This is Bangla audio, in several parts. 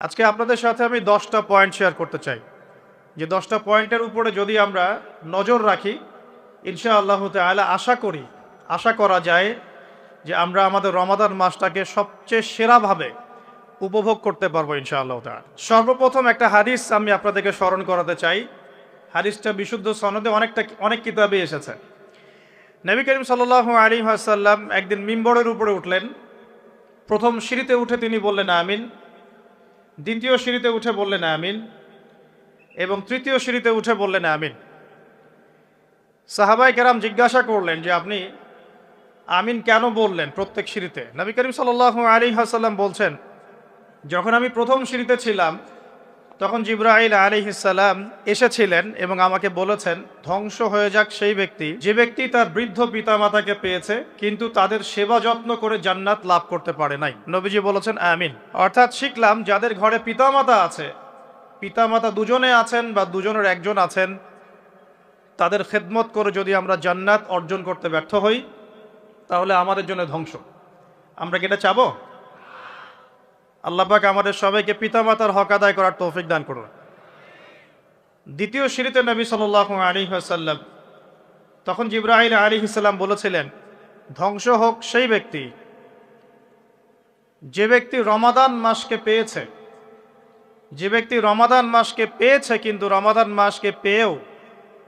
আজকে আপনাদের সাথে আমি 10টা পয়েন্ট শেয়ার করতে চাই, যে 10টা পয়েন্টের উপরে যদি আমরা নজর রাখি, ইনশাআল্লাহ তাআলা আশা করা যায় যে আমরা আমাদের রমাদান মাসটাকে সবচেয়ে সেরাভাবে উপভোগ করতে পারবো ইনশাআল্লাহ তাআলা। সর্বপ্রথম একটা হাদিস আমি আপনাদেরকে স্মরণ করাতে চাই। হাদিসটা বিশুদ্ধ সনদে অনেক কিতাবে এসেছে। নবী করিম সাল্লাল্লাহু আলাইহি ওয়াসাল্লাম একদিন মিম্বরের উপরে উঠলেন। প্রথম সিঁড়িতে উঠে তিনি বললেন আমিন, দ্বিতীয় সিঁড়িতে উঠে বললেন আমিন, এবং তৃতীয় সিঁড়িতে উঠে বললেন আমিন। সাহাবায়ে কেরাম জিজ্ঞাসা করলেন যে আপনি আমিন কেন বললেন প্রত্যেক সিঁড়িতে? নবী করিম সাল্লাল্লাহু আলাইহি ওয়াসাল্লাম বলছেন, যখন আমি প্রথম সিঁড়িতে ছিলাম তখন জিবরাইল আলাইহিস সালাম এসেছিলেন এবং আমাকে বলেছেন, ধ্বংস হয়ে যাক সেই ব্যক্তি যে ব্যক্তি তার বৃদ্ধ পিতামাতাকে পেয়েছে কিন্তু তাদের সেবা যত্ন করে জান্নাত লাভ করতে পারে নাই। নবীজি বলেছেন আমিন। অর্থাৎ শিখলাম, যাদের ঘরে পিতামাতা আছে, পিতামাতা দুজনে আছেন বা দুজনের একজন আছেন, তাদের খেদমত করে যদি আমরা জান্নাত অর্জন করতে ব্যর্থ হই তাহলে আমাদের জন্য ধ্বংস। আমরা কি এটা চাবো? আল্লাহ পাক আমাদের সবাইকে পিতামাতার হক আদায় করার তৌফিক দান করুন। দ্বিতীয় সিঁড়িতে নবী সাল্লাল্লাহু আলাইহি ওয়াসাল্লাম, তখন জিবরাইল আলাইহিস সালাম বলেছিলেন, ধ্বংস হোক সেই ব্যক্তি যে ব্যক্তি রমাদান মাসকে পেয়েছে, কিন্তু রমাদান মাসকে পেয়েও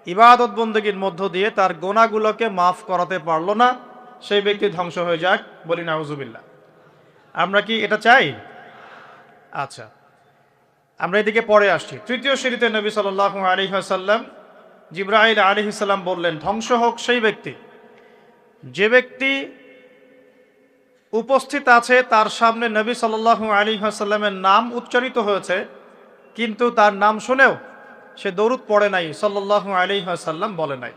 ইবাদত বন্দেগীর মধ্য দিয়ে তার গুনাহগুলোকে মাফ করাতে পারলো না, সেই ব্যক্তি ধ্বংস হয়ে যাক। বলি নাউজুবিল্লাহ। আমরা কি এটা চাই? আচ্ছা, আমরা এদিকে পরে আসছি। তৃতীয় সিঁড়িতে নবী সাল্লাল্লাহু আলাইহি ওয়াসাল্লাম, জিবরাইল আলাইহিস সালাম বললেন, ধ্বংস হোক সেই ব্যক্তি যে ব্যক্তি উপস্থিত আছে, তার সামনে নবী সাল্লাল্লাহু আলাইহি ওয়াসাল্লামের নাম উচ্চারিত হয়েছে কিন্তু তার নাম শুনেও সে দরুদ পড়ে নাই, সাল্লাল্লাহু আলাইহি ওয়াসাল্লাম বলে নাই।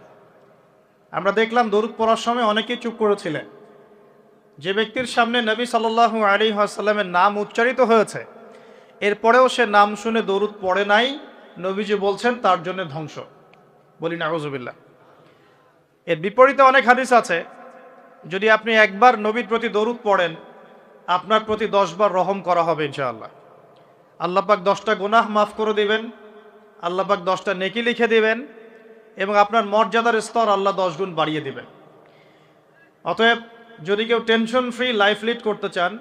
আমরা দেখলাম দরুদ পড়ার সময় অনেকেই চুপ করেছিলেন। যে ব্যক্তির সামনে নবী সাল্লাল্লাহু আলাইহি ওয়াসাল্লামের নাম উচ্চারিত হয়েছে এরপরেও সে নাম শুনে দরুদ পড়ে নাই, নবীজি বলছেন তার জন্য ধ্বংস। বলি নাউজুবিল্লাহ। এর বিপরীতে অনেক হাদিস আছে, যদি আপনি একবার নবীর প্রতি দরুদ পড়েন আপনার প্রতি 10 বার রহম করা হবে ইনশাআল্লাহ। আল্লাহ পাক 10টা গুনাহ মাফ করে দিবেন, আল্লাহ পাক 10টা নেকি লিখে দিবেন এবং আপনার মর্যাদার স্তর আল্লাহ 10 গুণ বাড়িয়ে দিবেন। অতএব যদি কেউ টেনশন ফ্রি লাইফ লিড করতে চান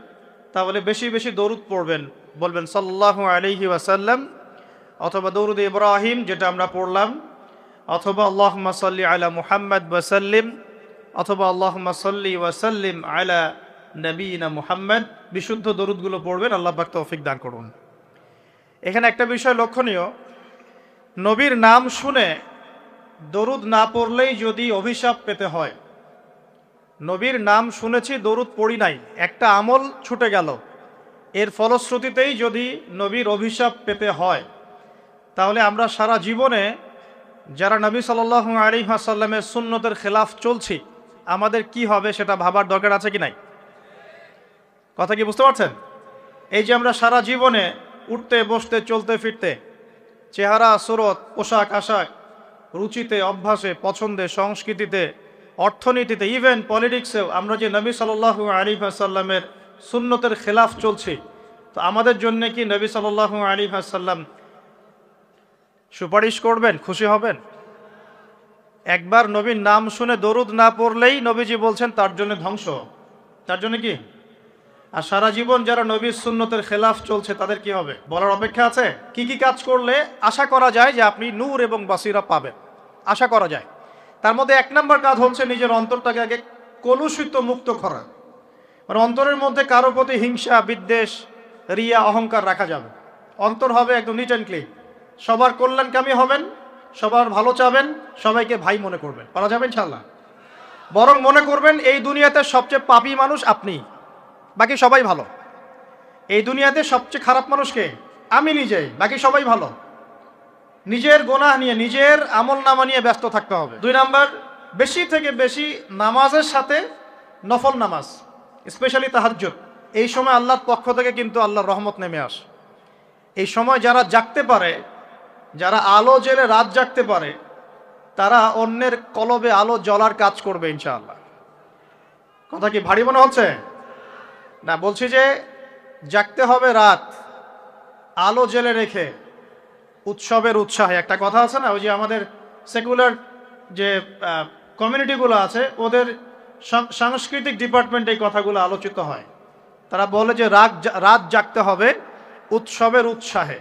তাহলে বেশি বেশি দরুদ পড়বেন, বলবেন সাল্লাল্লাহু আলাইহি ওয়াসাল্লাম, অথবা দরুদ ইব্রাহিম যেটা আমরা পড়লাম, অথবা আল্লাহুম্মা সাল্লি আলা মুহাম্মাদ ওয়া সাল্লিম, অথবা আল্লাহুম্মা সাল্লি ওয়া সাল্লিম আলা নবিয়িনা মুহাম্মাদ। বিশুদ্ধ দরুদগুলো পড়বেন, আল্লাহ পাক তৌফিক দান করুন। এখানে একটা বিষয় লক্ষণীয়, নবীর নাম শুনে দরুদ না পড়লেই যদি অভিশাপ পেতে হয়, নবীর নাম শুনেছি দরুদ পড়ি নাই, একটা আমল ছুটে গেল, এর ফলশ্রুতিতেই যদি নবীর অভিশাপ পেতে হয় তাহলে আমরা সারা জীবনে যারা নবী সাল্লাল্লাহু আলাইহি ওয়াসাল্লামের সুন্নতের খেলাফ চলছি আমাদের কি হবে সেটা ভাবার দরকার আছে কি নাই? কথা কি বুঝতে পারছেন? এই যে আমরা সারা জীবনে উঠতে বসতে চলতে ফিরতে, চেহারা সুরত, পোশাক আশাক, রুচিতে, অভ্যাসে, পছন্দে, সংস্কৃতিতে, অর্থনীতিতে, ইভেন পলিটিক্সেও আমরা যে নবী সাল্লাল্লাহু আলাইহি ওয়াসাল্লামের সুন্নতের খেলাফ চলছি, তো আমাদের জন্য কি নবী সাল্লাল্লাহু আলাইহি ওয়াসাল্লাম সুপারিশ করবেন, খুশি হবেন? একবার নবীর নাম শুনে দরুদ না পড়লেই নবীজি বলছেন তার জন্য ধ্বংস। তার জন্য কি? আর সারা জীবন যারা নবীর সুন্নতের খেলাফ চলছে তাদের কি হবে বলার অপেক্ষা আছে? কি কি কাজ করলে আশা করা যায় যে আপনি নূর এবং বাসিরা পাবেন? আশা করা যায়। তার মধ্যে 1 নম্বর কাজ হচ্ছে নিজের অন্তরটাকে আগে কলুষিত মুক্ত করা। মানে অন্তরের মধ্যে কারো প্রতি হিংসা, বিদ্বেষ, রিয়া, অহংকার রাখা যাবে। অন্তর হবে একদম নিট অ্যান্ড ক্লিন। সবার কল্যাণকামী হবেন, সবার ভালো চাবেন, সবাইকে ভাই মনে করবেন। পারা যাবে ইনশাআল্লাহ? বরং মনে করবেন এই দুনিয়াতে সবচেয়ে পাপী মানুষ আপনি, বাকি সবাই ভালো। এই দুনিয়াতে সবচেয়ে খারাপ মানুষ কে? আমি নিজেই, বাকি সবাই ভালো। নিজের গুনাহ নিয়ে, নিজের আমল নামা নিয়ে ব্যস্ত থাকতে হবে। 2 নাম্বার, বেশি থেকে বেশি নামাজের সাথে নফল নামাজ, স্পেশালি তাহাজ্জুদ। এই সময় আল্লাহর পক্ষ থেকে কিন্তু আল্লাহর রহমত নেমে আসে। এই সময় যারা জাগতে পারে, যারা আলো জেলে রাত জাগতে পারে, তারা অন্যের কলবে আলো জ্বলার কাজ করবে ইনশাআল্লাহ। কথা কি ভারী মনে হচ্ছে? না, বলছি যে জাগতে হবে রাত, আলো জেলে রেখে উৎসবের উৎসাহে, একটা কথা আছে না, ওই যে আমাদের সেকুলার যে কমিউনিটিগুলো আছে ওদের সাংস্কৃতিক ডিপার্টমেন্টে এই কথাগুলো আলোচিত হয়। তারা বলে যে রাত জাগতে হবে উৎসবের উৎসাহে।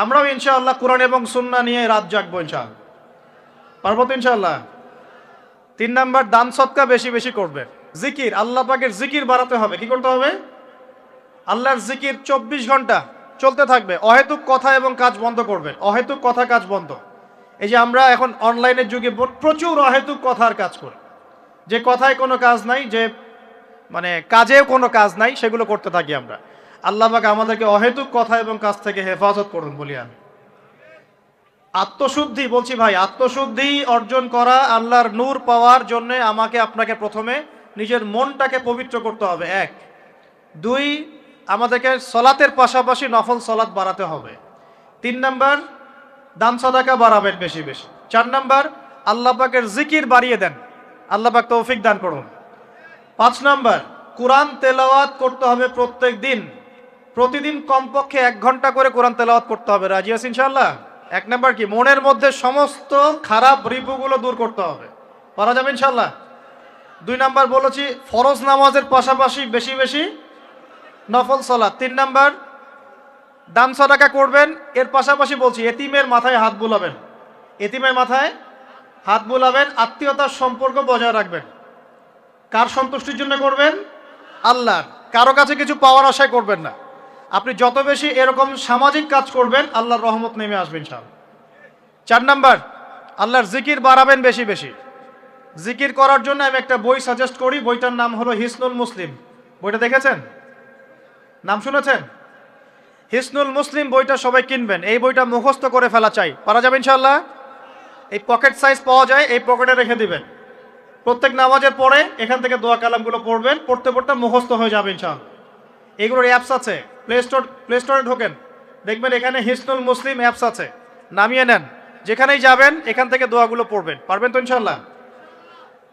আমরাও ইনশাআল্লাহ কোরআন এবং সুন্নাহ নিয়ে রাত জাগবো ইনশাআল্লাহ। পারবো তো ইনশাআল্লাহ। 3 নাম্বার, দান সদকা বেশি বেশি করবে। জিকির, আল্লাহ পাকের জিকির বাড়াতে হবে। কি করতে হবে? আল্লাহর জিকির 24 ঘন্টা চলতে থাকবে। অহেতুক কথা এবং কাজ বন্ধ করবে। অহেতুক কথা কাজ বন্ধ। এই যে আমরা এখন অনলাইনের যুগে প্রচুর অহেতুক কথার কাজ করি, যে কথায় কোনো কাজ নাই, যে মানে কাজেও কোনো কাজ নাই, সেগুলো করতে থাকি আমরা। আল্লাহ পাক আমাদেরকে অহেতুক কথা এবং কাজ থেকে হেফাজত করুন বলি আমি। আত্মশুদ্ধি বলছি ভাই, আত্মশুদ্ধি অর্জন করা, আল্লাহর নূর পাওয়ার জন্য আমাকে আপনাকে প্রথমে নিজের মনটাকে পবিত্র করতে হবে। 1, 2, আমাদেরকে সলাতের পাশাপাশি নফল সলাত বাড়াতে হবে। 3 নাম্বার, দান সাদাকা বাড়াবেন বেশি বেশি। 4 নাম্বার, আল্লাহ পাকের জিকির বাড়িয়ে দেন। আল্লাহ পাক তৌফিক দান করুন। 5 নাম্বার, কোরআন তেলাওয়াত করতে হবে প্রত্যেক দিন। প্রতিদিন কমপক্ষে 1 ঘন্টা করে কোরআন তেলাওয়াত করতে হবে। রাজি আছেন ইনশাআল্লাহ? 1 নাম্বার কি, মনের মধ্যে সমস্ত খারাপ রিপুগুলো দূর করতে হবে। পারা যাবে ইনশাআল্লাহ? 2 নাম্বার বলেছি ফরজ নামাজের পাশাপাশি বেশি বেশি নফল সালাত। 3 নাম্বার, দান সাদাকা করবেন। এর পাশাপাশি বলছি এতিমের মাথায় হাত বুলাবেন। এতিমের মাথায় হাত বুলাবেন। আত্মীয়তার সম্পর্ক বজায় রাখবেন। কার সন্তুষ্টির জন্য করবেন? আল্লাহর। কারো কাছে কিছু পাওয়ার আশায় করবেন না। আপনি যত বেশি এরকম সামাজিক কাজ করবেন আল্লাহর রহমত নেমে আসবে ইনশাআল্লাহ। 4 নাম্বার, আল্লাহর জিকির বাড়াবেন বেশি বেশি। জিকির করার জন্য আমি একটা বই সাজেস্ট করি। বইটার নাম হলো হিসনুল মুসলিম। বইটা দেখেছেন? নাম শুনেছেন? হিসনুল মুসলিম বইটা সবাই কিনবেন। এই বইটা মুখস্থ করে ফেলা চাই। পারা যাবে ইনশাআল্লাহ? এই পকেট সাইজ পাওয়া যায়, এই পকেটে রেখে দিবেন। প্রত্যেক নামাজের পরে এখান থেকে দোয়া কালামগুলো পড়বেন। পড়তে পড়তে মুখস্থ হয়ে যাবে ইনশাআল্লাহ। এগুলোর অ্যাপস আছে, প্লে স্টোরে ঢোকেন, দেখবেন এখানে হিসনুল মুসলিম অ্যাপস আছে, নামিয়ে নেন। যেখানেই যাবেন এখান থেকে দোয়াগুলো পড়বেন। পারবেন তো ইনশাআল্লাহ?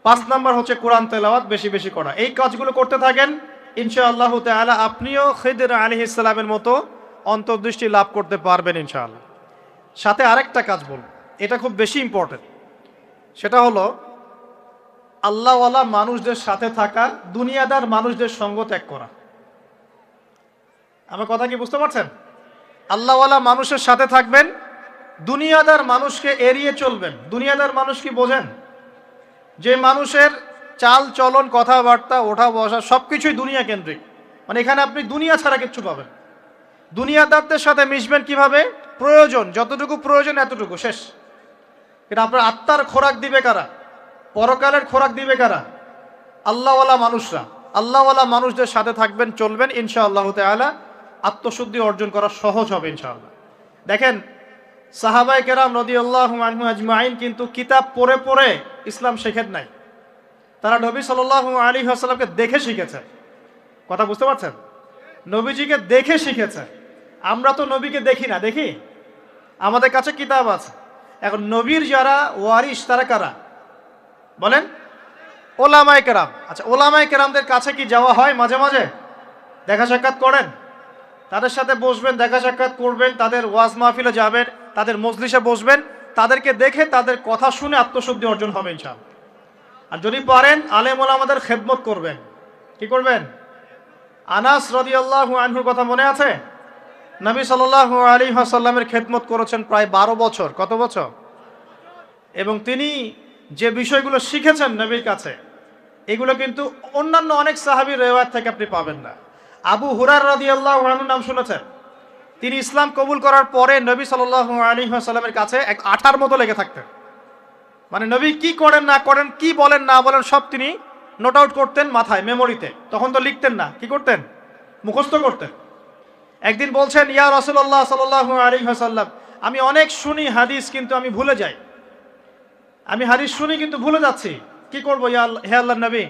5 নাম্বার হচ্ছে কোরআন তেলাওয়াত বেশি বেশি করা। এই কাজগুলো করতে থাকেন, ইনশাআল্লাহ তাআলা আপনিও খিদর আলাইহিস সালামের মতো অন্তর্দৃষ্টি লাভ করতে পারবেন ইনশাআল্লাহ। সাথে আরেকটা কাজ বলব, এটা খুব বেশি ইম্পর্টেন্ট। সেটা হলো আল্লাহওয়ালা মানুষদের সাথে থাকা, দুনিয়াদার মানুষদের সঙ্গ ত্যাগ করা। আমার কথা কি বুঝতে পারছেন? আল্লাহওয়ালা মানুষের সাথে থাকবেন, দুনিয়াদার মানুষকে এড়িয়ে চলবেন। দুনিয়াদার মানুষ কি বোঝেন? যে মানুষের চাল চলন, কথাবার্তা, ওঠা বসা সবকিছুই দুনিয়া কেন্দ্রিক। মানে এখানে আপনি দুনিয়া ছাড়া কিচ্ছু পাবেন। দুনিয়াদারদের সাথে মিশবেন কিভাবে? প্রয়োজন, যতটুকু প্রয়োজন এতটুকু, শেষ। এটা আপনার আত্মার খোরাক দিবে কারা? পরকালের খোরাক দিবে কারা? আল্লাহওয়ালা মানুষরা। আল্লাহওয়ালা মানুষদের সাথে থাকবেন, চলবেন, ইনশাআল্লাহ তাআলা আত্মশুদ্ধি অর্জন করা সহজ হবে ইনশাআল্লাহ। দেখেন সাহাবায়ে কেরাম রাদিয়াল্লাহু আনহুম আজমাইন কিন্তু কিতাব পড়ে পড়ে ইসলাম শেখেন নাই। তারা নবী সাল্লাল্লাহু আলাইহি ওয়াসাল্লামকে দেখে শিখেছে। কথা বুঝতে পারছেন? নবীজিকে দেখে শিখেছে। আমরা তো নবীকে দেখি না, দেখি? আমাদের কাছে কিতাব আছে। এখন নবীর যারা ওয়ারিস তারা কারা বলেন? ওলামায়ে কেরাম। আচ্ছা, ওলামায়ে কেরামদের কাছে কি যাওয়া হয় মাঝে মাঝে? দেখা সাক্ষাৎ করেন? তাদের সাথে বসবেন, দেখা সাক্ষাৎ করবেন, তাদের ওয়াজ মাহফিলে যাবেন, তাদের মজলিসে বসবেন, তাদেরকে দেখে তাদের কথা শুনে আত্মশুদ্ধি অর্জন হবে ইনশাআল্লাহ। আর যদি পারেন আলেম ওলামাদের খেদমত করবেন। কি করবেন? আনাস রাদিয়াল্লাহু আনহুর কথা মনে আছে? নবী সাল্লাল্লাহু আলাইহি ওয়াসাল্লামের খেদমত করেছেন প্রায় 12 বছর। কত বছর? এবং তিনি যে বিষয়গুলো শিখেছেন নবীর কাছে, এগুলো কিন্তু অন্যান্য অনেক সাহাবীর রিওয়ায়াত থেকে আপনি পাবেন না। আবু হুরায়রা রাদিয়াল্লাহু আনহুর নাম শুনেছেন? তিনি ইসলাম কবুল করার পরে নবী সাল্লাল্লাহু আলাইহি ওয়াসাল্লামের কাছে এক আঠার মতো লেগে থাকতেন। মানে নবী কি করেন না করেন, কি বলেন না বলেন, সব তিনি নোট আউট করতেন মাথায়, মেমোরিতে। তখন তো লিখতেন না, কি করতেন? মুখস্থ করতেন। একদিন বলছেন, ইয়া রাসূলুল্লাহ সাল্লাল্লাহু আলাইহি ওয়াসাল্লাম, আমি অনেক শুনি হাদিস কিন্তু আমি ভুলে যাই। আমি হাদিস শুনি কিন্তু ভুলে যাচ্ছি, কি করব হে আল্লাহর নবী?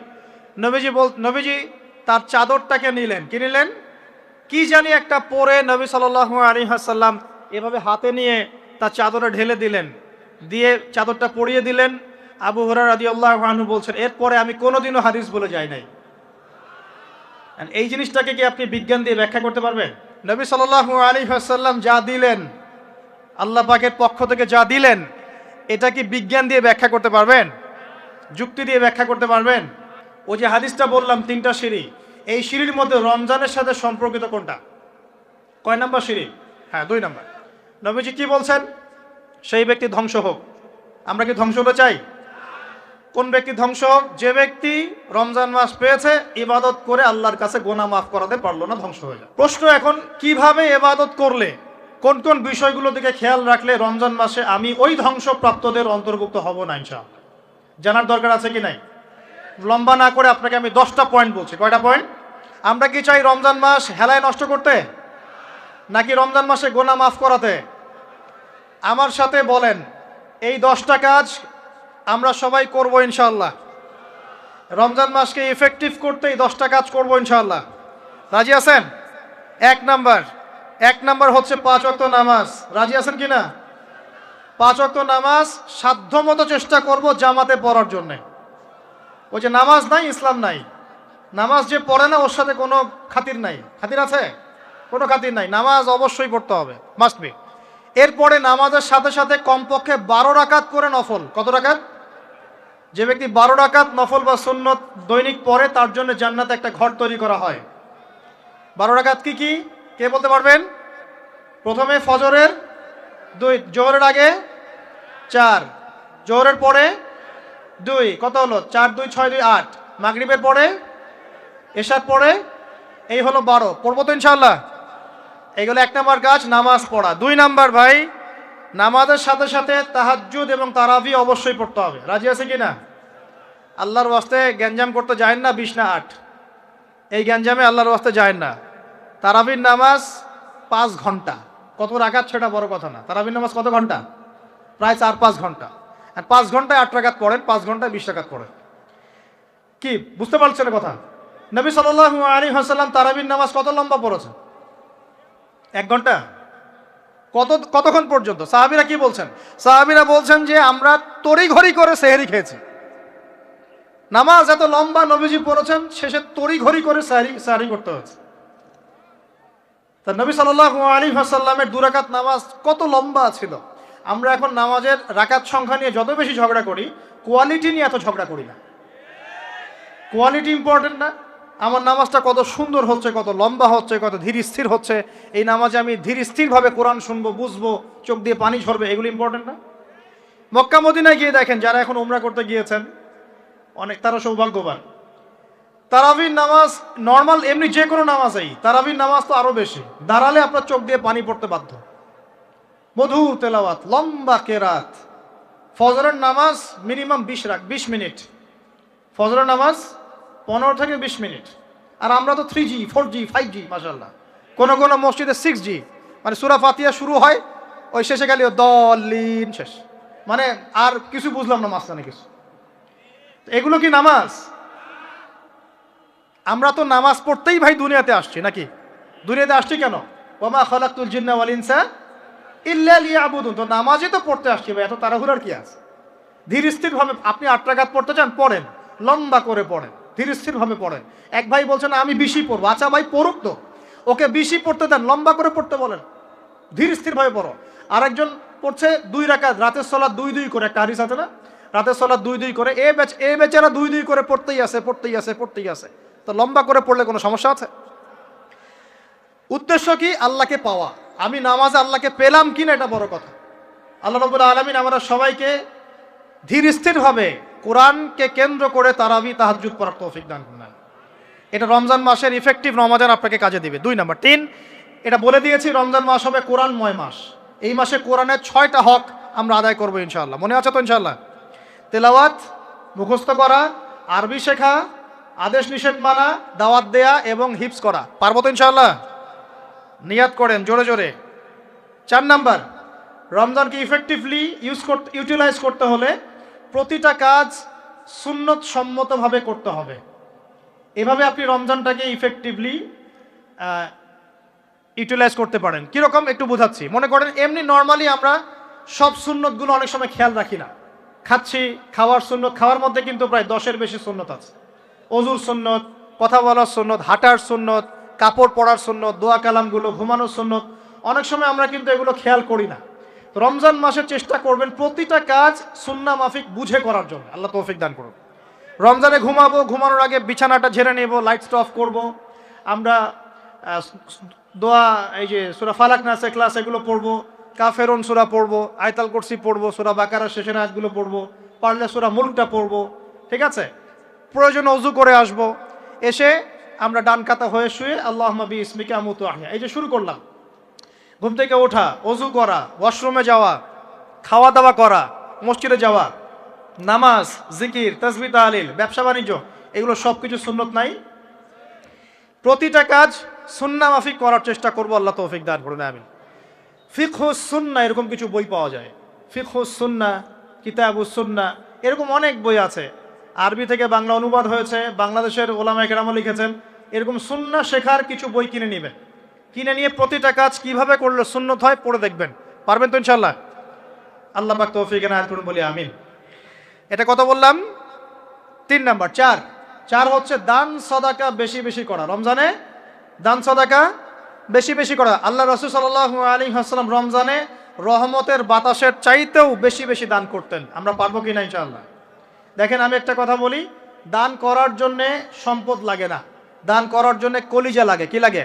নবীজি তার চাদরটাকে নিলেন। কি নিলেন? কি জানি একটা পরে নবী সাল্লাল্লাহু আলাইহি ওয়াসাল্লাম এভাবে হাতে নিয়ে তার চাদরে ঢেলে দিলেন, দিয়ে চাদরটা পরিয়ে দিলেন। আবু হুরায়রা রাদিয়াল্লাহু আনহু বলছেন, এরপরে আমি কোনোদিনও হাদিস ভুলে যাই নাই। এই জিনিসটাকে কি আপনি বিজ্ঞান দিয়ে ব্যাখ্যা করতে পারবেন? নবী সাল্লাল্লাহু আলাইহি ওয়াসাল্লাম যা দিলেন, আল্লাহ পাকের পক্ষ থেকে যা দিলেন, এটা কি বিজ্ঞান দিয়ে ব্যাখ্যা করতে পারবেন? যুক্তি দিয়ে ব্যাখ্যা করতে পারবেন? ওই যে হাদিসটা বললাম 3টা সিঁড়ি, এই সিঁড়ির মধ্যে রমজানের সাথে সম্পর্কিত কোনটা? কয় নাম্বার সিঁড়ি? হ্যাঁ, 2 নাম্বার। নবীজি কি বলছেন? সেই ব্যক্তি ধ্বংস হোক। আমরা কি ধ্বংস হতে চাই? কোন ব্যক্তি ধ্বংস হোক? যে ব্যক্তি রমজান মাস পেয়েছে, ইবাদত করে আল্লাহর কাছে গুনাহ মাফ করাতে পারলো না, ধ্বংস হয়ে যায়। প্রশ্ন এখন, কিভাবে ইবাদত করলে, কোন কোন বিষয়গুলো দিকে খেয়াল রাখলে রমজান মাসে আমি ওই ধ্বংসপ্রাপ্তদের অন্তর্ভুক্ত হব না ইনশাআল্লাহ? জানার দরকার আছে কি নাই? লম্বা না করে আপনাকে আমি 10টা পয়েন্ট বলছি। কয়টা পয়েন্ট? আমরা কি চাই রমজান মাস হেলায় নষ্ট করতে, নাকি রমজান মাসে গুনাহ মাফ করাতে? আমার সাথে বলেন, এই 10টা কাজ আমরা সবাই করব ইনশাআল্লাহ। রমজান মাসকে ইফেক্টিভ করতে এই 10টা কাজ করব ইনশাআল্লাহ। রাজি আছেন? এক নাম্বার হচ্ছে 5 ওয়াক্ত নামাজ। রাজি আছেন কি না? 5 ওয়াক্ত নামাজ সাধ্যমতো চেষ্টা করব জামাতে পড়ার জন্য। ওই যে নামাজ নাই ইসলাম নাই, নামাজ যে পড়ে না ওর সাথে কোনো খাতির নাই। খাতির আছে? কোনো খাতির নাই। নামাজ অবশ্যই পড়তে হবে, মাস্ট বি। এরপরে নামাজের সাথে সাথে কমপক্ষে 12 রাকাত করে নফল। কত রাকাত? যে ব্যক্তি 12 রাকাত নফল বা সুন্নত দৈনিক পড়ে, তার জন্য জান্নাতে একটা ঘর তৈরি করা হয়। 12 রাকাত কি কি কে বলতে পারবেন? প্রথমে ফজরের 2, জোহরের আগে 4, জোহরের পরে 2, কত হলো? 4 2 6 2 8, মাগরিবের পরে, এশার পরে, এই হলো 12। পড়বো তো ইনশাআল্লাহ? এইগুলো 1 নাম্বার কাজ, নামাজ পড়া। 2 নাম্বার ভাই, নামাজের সাথে সাথে তাহাজ্জুদ এবং তারাবি অবশ্যই পড়তে হবে। রাজি আছে কি না? আল্লাহর ওয়াস্তে গ্যাঞ্জাম করতে যায় না 20 না 8, এই গ্যাঞ্জামে আল্লাহর ওয়াস্তে যায় না। তারাবির নামাজ 5 ঘন্টা। কত রাকাত সেটা বড় কথা না। তারাবির নামাজ কত ঘন্টা? প্রায় 4-5 ঘন্টা। আর 5 ঘন্টায় 8 রাকাত পড়েন, 5 ঘন্টায় 20 রাকাত পড়েন। কি বুঝতে পারছেন কথা? নবী সাল্লাল্লাহু আলাইহি ওয়াসাল্লাম তারাবির নামাজ কত লম্বা পড়েছেন? 1 ঘন্টা। কতক্ষণ পর্যন্ত? সাহাবীরা কি বলছেন? সাহাবীরা বলছেন যে আমরা তড়িঘড়ি করে সেহরি খেয়েছি। নামাজ এত লম্বা নবীজি পড়েছেন, শেষে তড়িঘড়ি করে সেহরি করতে হয়েছে। তা নবী সাল্লাল্লাহু আলাইহি ওয়াসাল্লামের 2 রাকাত নামাজ কত লম্বা ছিল। আমরা এখন নামাজের রাকাত সংখ্যা নিয়ে যত বেশি ঝগড়া করি, কোয়ালিটি নিয়ে এত ঝগড়া করি না। কোয়ালিটি ইম্পর্টেন্ট না? আমার নামাজটা কত সুন্দর হচ্ছে, কত লম্বা হচ্ছে, কত ধীর স্থির হচ্ছে, এই নামাজে আমি ধীর স্থিরভাবে কোরআন শুনবো, বুঝবো, চোখ দিয়ে পানি ঝরবে, এগুলো ইম্পর্টেন্ট না? মক্কা মদিনায় গিয়ে দেখেন, যারা এখন উমরা করতে গিয়েছেন অনেক, তারা সৌভাগ্যবান। তারাবির নামাজ নর্মাল এমনি যে কোনো নামাজেই, তারাবির নামাজ তো আরো বেশি। দাঁড়ালে আপনার চোখ দিয়ে পানি পড়তে বাধ্য। মধুর তেলাওয়াত, লম্বা কেরাত। ফজরের নামাজ মিনিমাম 20 মিনিট। ফজরের নামাজ 15 থেকে 20 মিনিট। আর আমরা তো 3G 4G 5G মাশাআল্লাহ। কোন কোন মসজিদে 6G, মানে সূরা ফাতিহা শুরু হয়, ওই শেষে গেলে দলিন শেষ, মানে আর কিছু বুঝলাম না মাঝখানে কিছু। এগুলো কি নামাজ? আমরা তো নামাজ পড়তেই ভাই দুনিয়াতে আসছি, নাকি? দুনিয়াতে আসছি কেন? ওমা খালাকতুল জিন্না ওয়াল ইনসা ইল্লা লিয়াবুদুন। তো নামাজই তো পড়তে আসছি ভাই, এত তাড়াহুড়ার কি আছে? ধীর স্থিরভাবে আপনি 8 রাকাত পড়তে চান, পড়েন, লম্বা করে পড়েন, ধীর স্থিরভাবে পড়েন। এক ভাই বলছেন আমি 20ই পড়বো। আচ্ছা ভাই পড়ুক তো, ওকে 20ই পড়তে দেন, লম্বা করে পড়তে বলেন, ধীর স্থিরভাবে পড়ো। আরেকজন পড়ছে 2 রাকাত, রাতের সালাত 2-2 করে, একটা হাদিস আছে না? রাতের সালাত 2-2 করে। এ বেচারা 2-2 করে পড়তেই আছে। তো লম্বা করে পড়লে কোনো সমস্যা আছে? উদ্দেশ্য কি? আল্লাহকে পাওয়া। আমি নামাজে আল্লাহকে পেলাম কিনা এটা বড় কথা। আল্লাহ রাব্বুল আলামিন আমরা সবাইকে ধীর স্থিরভাবে কোরআনকে কেন্দ্র করে তারাবি তাহাজ্জুদ পড়ার তৌফিক দান করুন। এটা রমজান মাসের ইফেক্টিভ রমাদান আপনাকে কাজে দিবে। 2 নাম্বার। 3, এটা বলে দিয়েছি, রমজান মাস হবে কোরআনময় মাস। এই মাসে কোরআনের 6টা হক আমরা আদায় করবো ইনশাআল্লাহ। মনে আছে তো ইনশাআল্লাহ? তেলাওয়াত, মুখস্থ করা, আরবি শেখা, আদেশ নিষেধ মানা, দাওয়াত দেয়া এবং হিফজ করা। পারবো তো ইনশাআল্লাহ? নিয়াত করেন জোরে জোরে। 4 নাম্বার, রমজানকে ইফেক্টিভলি ইউটিলাইজ করতে হলে প্রতিটা কাজ সুন্নত সম্মতভাবে করতে হবে। এভাবে আপনি রমজানটাকে ইফেক্টিভলি ইউটিলাইজ করতে পারেন। কীরকম একটু বোঝাচ্ছি। মনে করেন এমনি নর্মালি আমরা সব সুন্নতগুলো অনেক সময় খেয়াল রাখি না। খাচ্ছি, খাওয়ার সুন্নত, খাওয়ার মধ্যে কিন্তু প্রায় 10-এর বেশি সুন্নত আছে। অজুর সুন্নত, কথা বলার সুন্নত, হাঁটার সুন্নত, কাপড় পরার সুন্নত, দোয়া কালামগুলো, ঘুমানোর সুন্নত, অনেক সময় আমরা কিন্তু এগুলো খেয়াল করি না। রমজান মাসে চেষ্টা করবেন প্রতিটা কাজ সুন্নাহ মাফিক বুঝে করার জন্য। আল্লাহ তৌফিক দান করুন। রমজানে ঘুমাবো, ঘুমানোর আগে বিছানাটা ঝেড়ে নেব, লাইটস অফ করব, আমরা দোয়া এই যে সূরা ফালাক নাস ইখলাস এগুলো পড়বো, কাফেরুন সূরা পড়বো, আয়াতুল কুরসি পড়বো, সূরা বাকারার শেষের আয়াতগুলো পড়বো, পারলে সূরা মুলকটা পড়বো, ঠিক আছে? প্রয়োজনে ওযু করে আসব, এসে আমরা ডান কাতা হয়ে শুয়ে আল্লাহুম্মা বিইসমিকা আমুতু আহইয়া, এই যে শুরু করলাম। ঘুম থেকে ওঠা, ওযু করা, ওয়াশরুমে যাওয়া, খাওয়া দাওয়া করা, মসজিদে যাওয়া, নামাজ, জিকির, তাসবিহ, তাহলিল, ব্যবসা বাণিজ্য, এগুলো সব কিছু সুন্নত নাই? প্রতিটা কাজ সুন্নাহ মাফিক করার চেষ্টা করব। আল্লাহ তৌফিক দান করুন, আমিন। ফিকহুস সুন্নাহ এরকম কিছু বই পাওয়া যায়, ফিকহুস সুন্নাহ, কিতাবুস সুন্নাহ, এরকম অনেক বই আছে। আরবি থেকে বাংলা অনুবাদ হয়েছে, বাংলাদেশের ওলামায়ে কেরাম লিখেছেন। এরকম সুন্নাহ শেখার কিছু বই কিনে নেবেন, কিনে নিয়ে প্রতিটা কাজ কিভাবে করলে সুন্নত হয় পড়ে দেখবেন। পারবেন তো ইনশাআল্লাহ? আল্লাহ পাক তৌফিক এনায়েত করুন, বলি আমিন। এটা কত বললাম? 3 নাম্বার। 4 হচ্ছে দান সাদাকা বেশি বেশি করা। রমজানে দান সাদাকা বেশি বেশি করা। আল্লাহ রাসূল সাল্লাল্লাহু আলাইহি ওয়াসাল্লাম রমজানে রহমতের বাতাসের চাইতেও বেশি বেশি দান করতেন। আমরা পারবো কিনা ইনশাআল্লাহ? দেখেন, আমি একটা কথা বলি, দান করার জন্যে সম্পদ লাগে না, দান করার জন্যে কলিজা লাগে। কি লাগে?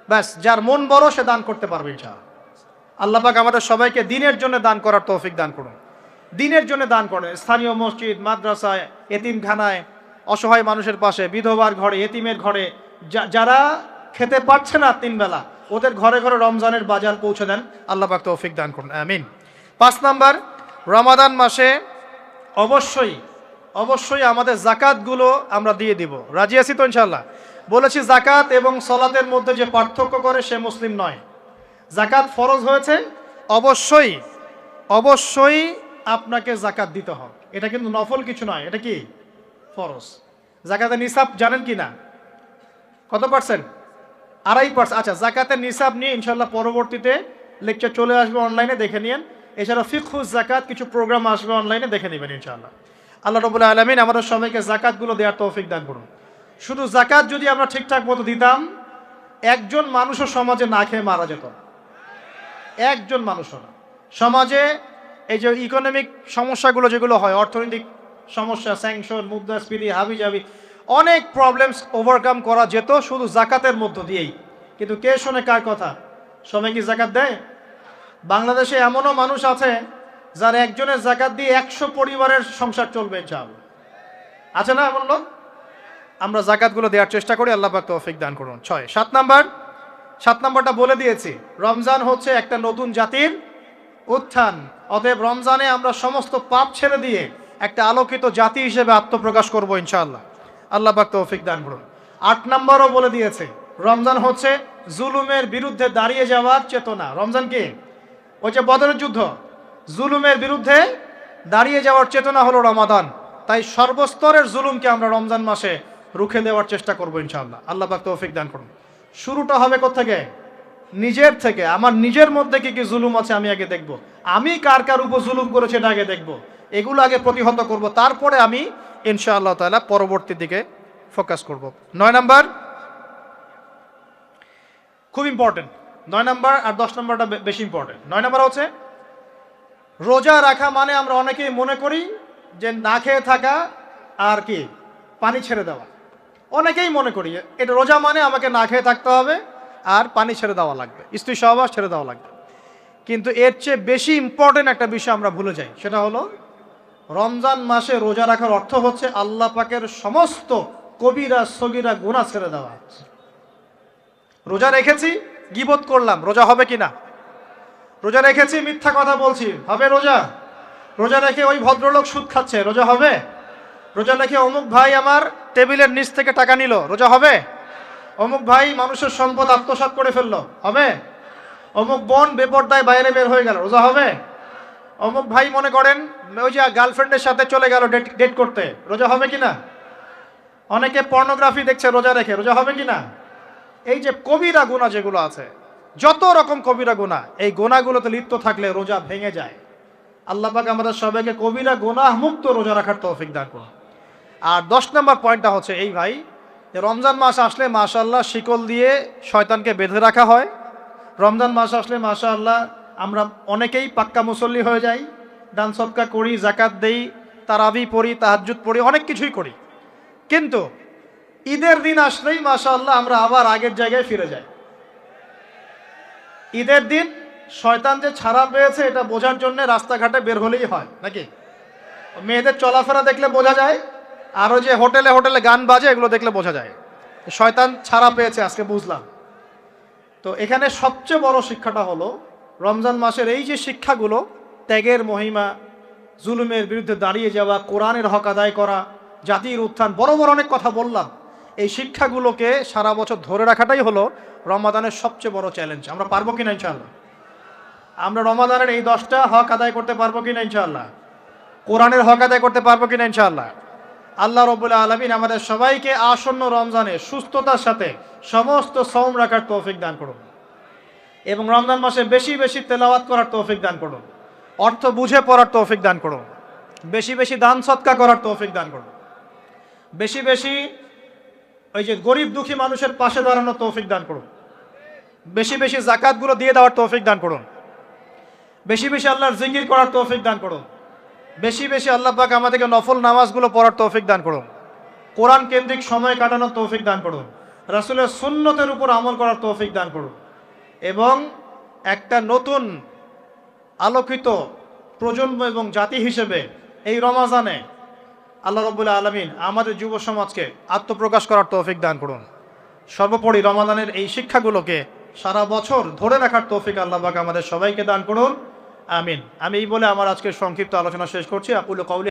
ব্যাস, যার মন বড় সে দান করতে পারবে ইনশাআল্লাহ। আল্লাহ পাক আমাদের সবাইকে দিনের জন্য দান করার তৌফিক দান করুন। দিনের জন্য দান করেন, স্থানীয় মসজিদ, মাদ্রাসায়, এতিমখানায়, অসহায় মানুষের পাশে, বিধবার ঘরে, এতিমের ঘরে, যারা খেতে পারছে না 3 বেলা, ওদের ঘরে ঘরে রমজানের বাজার পৌঁছে দেন। আল্লাহ পাক তৌফিক দান করুন, আমিন। 5 নাম্বার, রমাদান মাসে অবশ্যই অবশ্যই আমাদের জাকাতগুলো আমরা দিয়ে দিব। রাজি আছি তো ইনশাআল্লাহ? বলেছি জাকাত এবং সালাতের মধ্যে যে পার্থক্য করে সে মুসলিম নয়। জাকাত ফরজ হয়েছে, অবশ্যই অবশ্যই আপনাকে জাকাত দিতে হবে। এটা কিন্তু নফল কিছু নয়, এটা কি ফরজ। জাকাতের নিসাব জানেন কি না? কত পার্সেন্ট? 2.5%। আচ্ছা, জাকাতের নিসাব নিয়ে ইনশাআল্লাহ পরবর্তীতে লেকচার চলে আসবে, অনলাইনে দেখে নিন। এছাড়া ফিকহুজ জাকাত কিছু প্রোগ্রাম আসবে, অনলাইনে দেখে নেবেন ইনশাআল্লাহ। আল্লাহ রাব্বুল আলামিন আমাদের সবাইকে জাকাতগুলো দেওয়ার তৌফিক দান করুন। শুধু জাকাত যদি আমরা ঠিকঠাক মতো দিতাম, একজন মানুষও সমাজে না খেয়ে মারা যেত না। একজন মানুষও না। সমাজে এই যে ইকোনমিক সমস্যাগুলো যেগুলো হয়, অর্থনৈতিক সমস্যা, স্যাংশন, মুদ্রাস্ফীতি, হাবিজাবি, অনেক প্রবলেমস ওভারকাম করা যেত শুধু জাকাতের মধ্য দিয়েই। কিন্তু কে শোনে কার কথা? সবাই কি জাকাত দেয়? বাংলাদেশে এমনও মানুষ আছে যার একজনের জাকাত দিয়ে 100 পরিবারের সংসার চলবে ইনশাআল্লাহ। আছে না এমন লোক? আমরা জাকাতগুলো দেওয়ার চেষ্টা করি। আল্লাহ পাক তৌফিক দান করুন। 7 নাম্বারটা বলে দিয়েছি, রমজান হচ্ছে একটা নতুন জাতির উত্থান। অতএব রমজানে আমরা সমস্ত পাপ ছেড়ে দিয়ে একটা আলোকিত জাতি হিসেবে আত্মপ্রকাশ করব ইনশাআল্লাহ। আল্লাহ পাক তৌফিক দান করুন। 8 নাম্বারও বলে দিয়েছে, রমজান হচ্ছে জুলুমের বিরুদ্ধে দাঁড়িয়ে যাওয়ার চেতনা। রমজান কি? ওই যে বদরের যুদ্ধ, জুলুমের বিরুদ্ধে দাঁড়িয়ে যাওয়ার চেতনা হলো রমাদান। তাই সর্বস্তরের জুলুমকে আমরা রমজান মাসে রুখে দেওয়ার চেষ্টা করবো ইনশাআল্লাহ। আল্লাহ পাক তৌফিক দান করুন। শুরুটা হবে কোত্থেকে? নিজের থেকে। আমার নিজের মধ্যে কি কি জুলুম আছে আমি আগে দেখব, আমি কার কার উপর জুলুম করেছি এটা আগে দেখব, এগুলো আগে প্রতিহত করব, তারপরে আমি ইনশাআল্লাহ তাআলা পরবর্তী দিকে ফোকাস করব। 9 নাম্বার খুব ইম্পর্টেন্ট। 9 নাম্বার আর 10 নাম্বারটা বেশি ইম্পর্টেন্ট। 9 নাম্বার হচ্ছে রোজা রাখা মানে আমরা অনেকেই মনে করি যে না খেয়ে থাকা আর কি পানি ছেড়ে দেওয়া। অনেকেই মনে করি এটা রোজা মানে আমাকে না খেয়ে থাকতে হবে আর পানি ছেড়ে দেওয়া লাগবে, স্ত্রী সহবাস ছেড়ে দেওয়া লাগবে। কিন্তু এর চেয়ে বেশি ইম্পর্টেন্ট একটা বিষয় আমরা ভুলে যাই, সেটা হলো রমজান মাসে রোজা রাখার অর্থ হচ্ছে আল্লাহ পাকের সমস্ত কবিরা সগীরা গুনাহ ছেড়ে দেওয়া। রোজা রেখেছি, গীবত করলাম, রোজা হবে কিনা? রোজা রেখেছি, মিথ্যা কথা বলছি, হবে রোজা? রোজা রেখে ওই ভদ্রলোক সুদ খাচ্ছে, রোজা হবে? রোজা রেখে অমুক ভাই আমার টেবিলের নিচ থেকে টাকা নিল, রোজা হবে? অমুক ভাই মানুষের সম্পদ আত্মসাৎ করে ফেললো, হবে? অমুক বোন বেপরদায় বাইরে বের হয়ে গেল, রোজা হবে? অমুক ভাই মনে করেন ওই যে গার্লফ্রেন্ডের সাথে চলে গেল ডেট করতে, রোজা হবে কিনা? অনেকে পর্নোগ্রাফি দেখছে রোজা রেখে, রোজা হবে কিনা? এই যে কবিরা গুনাহ যেগুলো আছে, যত রকম কবিরা গুনাহ, এই গুনাহগুলোতে লিপ্ত থাকলে রোজা ভেঙে যায়। আল্লাহ পাক আমাদের সবাইকে কবিরা গুনাহ মুক্ত রোজা রাখার তৌফিক দান করুন। আর 10 নম্বর পয়েন্টটা হচ্ছে এই ভাই, রমজান মাস আসলে মাশাআল্লাহ শিকল দিয়ে শয়তানকে বেঁধে রাখা হয়। রমজান মাস আসলে মাশাআল্লাহ আমরা অনেকেই পাক্কা মুসল্লি হয়ে যাই, দান সদকা করি, জাকাত দেই, তারাবি পড়ি, তাহাজ্জুদ পড়ি, অনেক কিছুই করি। কিন্তু ঈদের দিন আসলেই মাশাআল্লাহ আমরা আবার আগের জায়গায় ফিরে যাই। ঈদের দিন শয়তান যে ছাড়া পেয়েছে এটা বোঝার জন্য রাস্তাঘাটে বের হলেই হয় নাকি? মেয়েদের চলাফেরা দেখলে বোঝা যায়, আরও যে হোটেলে হোটেলে গান বাজে এগুলো দেখলে বোঝা যায় শয়তান ছাড়া পেয়েছে, আজকে বুঝলাম। তো এখানে সবচেয়ে বড় শিক্ষাটা হলো রমজান মাসের এই যে শিক্ষাগুলো, ত্যাগের মহিমা, জুলুমের বিরুদ্ধে দাঁড়িয়ে যাওয়া, কোরআনের হক আদায় করা, জাতির উত্থান, বড় বড় অনেক কথা বললাম। এই শিক্ষাগুলোকে সারা বছর ধরে রাখাটাই হলো রমাদানের সবচেয়ে বড় চ্যালেঞ্জ। আমরা পারবো কিনা ইনশাআল্লাহ? আমরা রমাদানের এই 10টা হক আদায় করতে পারবো কিনা ইনশাআল্লাহ? কোরআনের হক আদায় করতে পারবো কিনা ইনশাআল্লাহ? আল্লাহ রাব্বুল আলামিন আমাদের সবাইকে আসন্ন রমজানে সুস্থতার সাথে সমস্ত সওম রাখার তৌফিক দান করুন এবং রমজান মাসে বেশি বেশি তেলাওয়াত করার তৌফিক দান করুন, অর্থ বুঝে পড়ার তৌফিক দান করুন, বেশি বেশি দান সদকা করার তৌফিক দান করুন, বেশি বেশি ওই যে গরিব দুঃখী মানুষের পাশে দাঁড়ানোর তৌফিক দান করুন, বেশি বেশি জাকাতগুলো দিয়ে দেওয়ার তৌফিক দান করুন, বেশি বেশি আল্লাহর জিকির করার তৌফিক দান করুন, বেশি বেশি আল্লাহ পাক আমাদেরকে নফল নামাজগুলো পড়ার তৌফিক দান করুন, কোরআন কেন্দ্রিক সময় কাটানোর তৌফিক দান করুন, রাসূলের সুন্নতের উপর আমল করার তৌফিক দান করুন এবং একটা নতুন আলোকিত প্রজন্ম এবং জাতি হিসেবে এই রমাজানে আল্লাহ রাব্বুল আলামিন আমাদের যুব সমাজকে আত্মপ্রকাশ করার তৌফিক দান করুন। সর্বোপরি রমাদানের এই শিক্ষাগুলোকে সারা বছর ধরে রাখার তৌফিক আল্লাহ পাক আমাদের সবাইকে দান করুন, আমিন। আমি এই বলে আমার আজকের সংক্ষিপ্ত আলোচনা শেষ করছি। আকুলু কাউলি